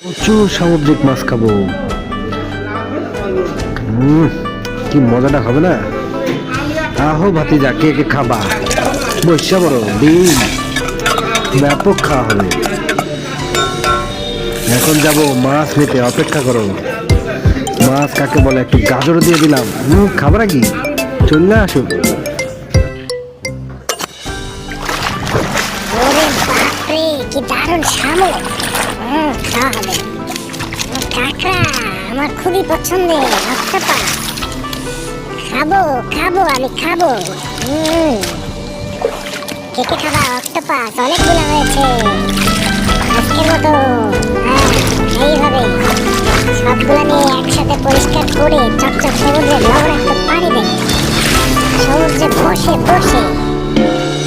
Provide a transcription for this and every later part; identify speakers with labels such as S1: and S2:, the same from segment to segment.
S1: প্রচুর সামুদ্রিক মাছ খাবো। কি মজাটা হবে না? আহো ভাতিজা, কে কে খাবা? বসা বড় ডিম, ব্যাপক খাওয়া হবে। এখন যাব মাছ নিতে, অপেক্ষা করো। মাছ কাকে বলে একটু গাজর দিয়ে দিলাম। খাবার কি চলে আসুন।
S2: বাপরে কি দারুণ শামুক। খাওয়া হবে। কাঁকড়া আমার খুবই পছন্দের। অক্টোপাস খাবো খাবো আমি খাবো। কে কে খাবা অক্টোপাস? অনেকগুলো হয়েছে আজকের মতো। এইভাবে সবগুলো নিয়ে একসাথে পরিষ্কার করে চকচক সমুদ্রে লবণাক্ত পানি দেয়। সমুদ্রে বসে বসে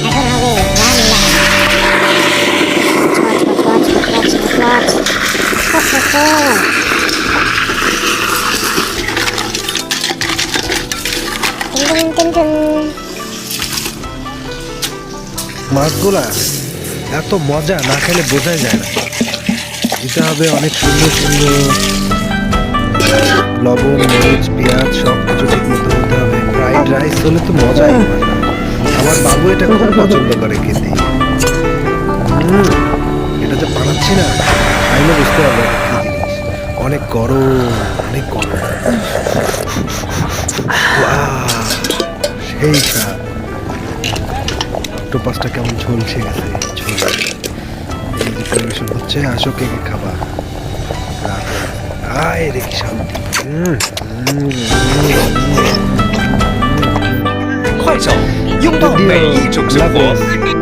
S2: এখন হবে রান্না।
S1: মাছগুলা এত মজা, না খেলে বোঝাই যায় না। দিতে হবে অনেক সুন্দর সুন্দর লবণ, মরিচ, পেঁয়াজ সব কিছু ঠিক মতো হতে হবে। ফ্রাইড রাইস হলে তো মজাই হয়। আমার বাবু এটা খুব পছন্দ করে খেতে। এটা যে বানাচ্ছি না, খাইলে বুঝতে হবে কি জিনিস। অনেক গরম, অনেক গরম। সেই স্বাদ। অক্টোপাসটা কেমন ঝলসে গেছে। এই যে পরিবেশন হচ্ছে, আসো কে কে খাবা। আয় রে কি শান্তি।
S3: 快手，拥抱每一种生活。